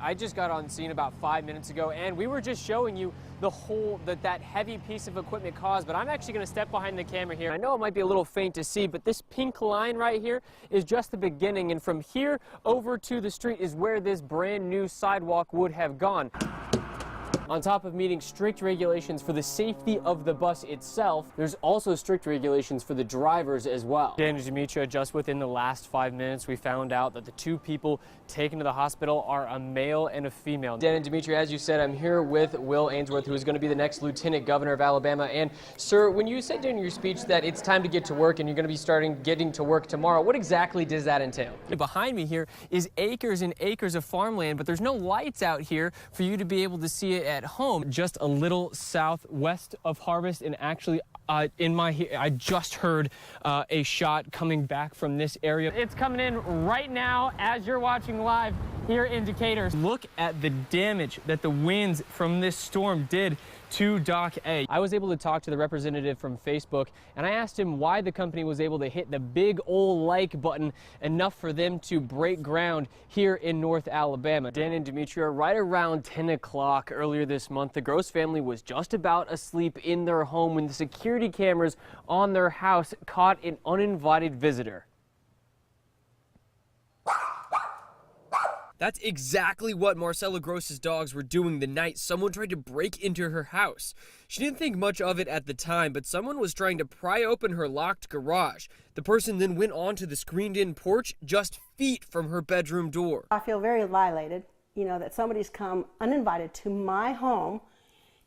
I just got on scene about 5 minutes ago, and we were just showing you the hole that heavy piece of equipment caused, but I'm actually going to step behind the camera here. I know it might be a little faint to see, but this pink line right here is just the beginning, and from here over to the street is where this brand new sidewalk would have gone. On top of meeting strict regulations for the safety of the bus itself, there's also strict regulations for the drivers as well. Dan and Demetria, just within the last 5 minutes, we found out that the two people taken to the hospital are a male and a female. Dan and Demetria, as you said, I'm here with Will Ainsworth, who is going to be the next Lieutenant Governor of Alabama. And sir, when you said during your speech that it's time to get to work and you're going to be getting to work tomorrow, what exactly does that entail? Behind me here is acres and acres of farmland, but there's no lights out here for you to be able to see it at home. Just a little southwest of Harvest, and actually I just heard a shot coming back from this area. It's coming in right now as you're watching live here in Decatur. Look at the damage that the winds from this storm did to Dock A. I was able to talk to the representative from Facebook, and I asked him why the company was able to hit the big old like button enough for them to break ground here in North Alabama. Dan and Demetria, right around 10 o'clock earlier this month, the Gross family was just about asleep in their home when the security cameras on their house caught an uninvited visitor. That's exactly what Marcella Gross's dogs were doing the night someone tried to break into her house. She didn't think much of it at the time, but someone was trying to pry open her locked garage. The person then went onto the screened-in porch just feet from her bedroom door. I feel very violated, you know, that somebody's come uninvited to my home,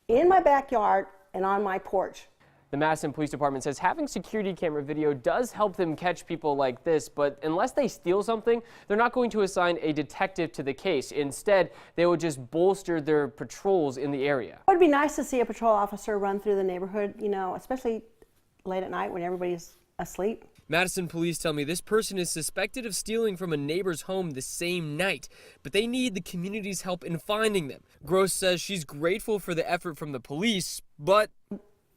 in my backyard, and on my porch. The Madison Police Department says having security camera video does help them catch people like this, but unless they steal something, they're not going to assign a detective to the case. Instead, they would just bolster their patrols in the area. It would be nice to see a patrol officer run through the neighborhood, you know, especially late at night when everybody's asleep. Madison police tell me this person is suspected of stealing from a neighbor's home the same night, but they need the community's help in finding them. Gross says she's grateful for the effort from the police, but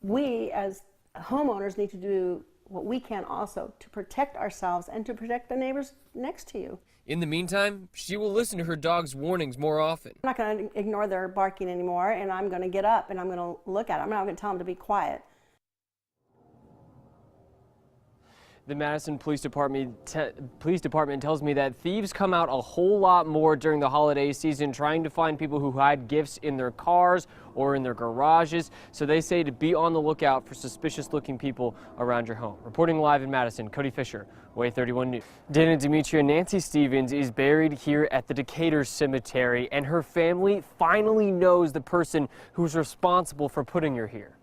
we as homeowners need to do what we can also to protect ourselves and to protect the neighbors next to you. In the meantime, she will listen to her dog's warnings more often. I'm not going to ignore their barking anymore, and I'm going to get up and I'm going to look at them. I'm not going to tell them to be quiet. The Madison Police Department tells me that thieves come out a whole lot more during the holiday season trying to find people who hide gifts in their cars or in their garages. So they say to be on the lookout for suspicious-looking people around your home. Reporting live in Madison, Kody Fisher, Way 31 News. Dan and Demetria, Nancy Stevens is buried here at the Decatur Cemetery, and her family finally knows the person who's responsible for putting her here.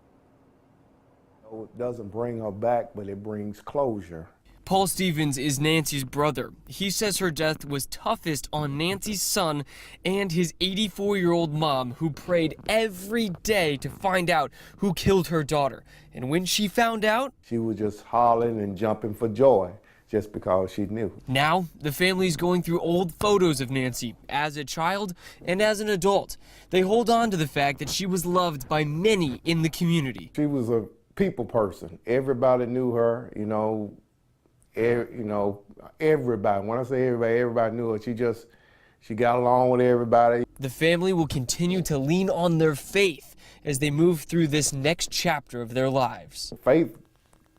It doesn't bring her back, but it brings closure. Paul Stevens is Nancy's brother. He says her death was toughest on Nancy's son and his 84-year-old mom, who prayed every day to find out who killed her daughter. And when she found out, she was just hollering and jumping for joy just because she knew. Now, the family's going through old photos of Nancy as a child and as an adult. They hold on to the fact that she was loved by many in the community. She was a people person. Everybody knew her, everybody. When I say everybody, everybody knew her. She got along with everybody. The family will continue to lean on their faith as they move through this next chapter of their lives. Faith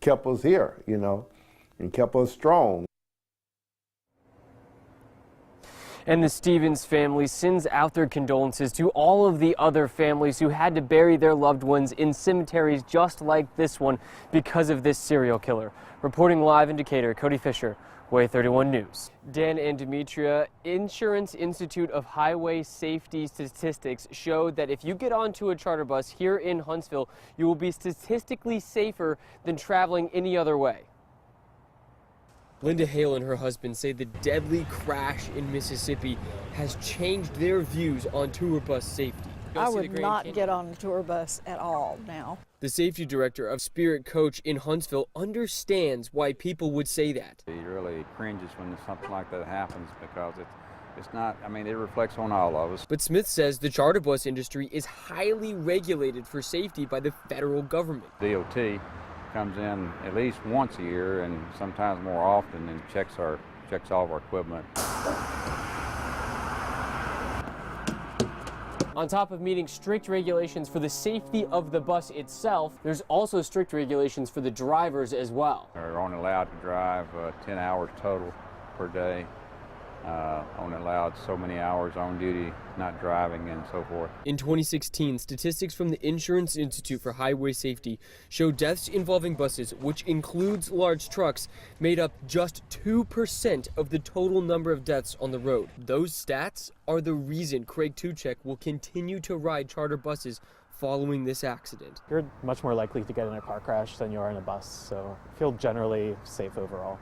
kept us here, and kept us strong. And the Stevens family sends out their condolences to all of the other families who had to bury their loved ones in cemeteries just like this one because of this serial killer. Reporting live in Decatur, Kody Fisher, Way 31 News. Dan and Demetria, Insurance Institute of Highway Safety Statistics showed that if you get onto a charter bus here in Huntsville, you will be statistically safer than traveling any other way. Linda Hale and her husband say the deadly crash in Mississippi has changed their views on tour bus safety. I would not get on a tour bus at all now. The safety director of Spirit Coach in Huntsville understands why people would say that. He really cringes when something like that happens because it's not, it reflects on all of us. But Smith says the charter bus industry is highly regulated for safety by the federal government. DOT comes in at least once a year and sometimes more often and checks all of our equipment. On top of meeting strict regulations for the safety of the bus itself, there's also strict regulations for the drivers as well. They're only allowed to drive 10 hours total per day. Only allowed so many hours on duty, not driving, and so forth. In 2016, statistics from the Insurance Institute for Highway Safety show deaths involving buses, which includes large trucks, made up just 2% of the total number of deaths on the road. Those stats are the reason Craig Tuchek will continue to ride charter buses following this accident. You're much more likely to get in a car crash than you are in a bus, so I feel generally safe overall.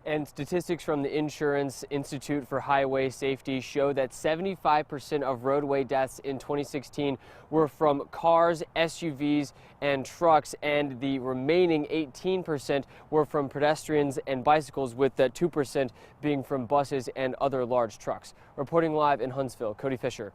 And statistics from the Insurance Institute for Highway Safety show that 75% of roadway deaths in 2016 were from cars, SUVs, and trucks, and the remaining 18% were from pedestrians and bicycles, with 2% being from buses and other large trucks. Reporting live in Huntsville, Kody Fisher.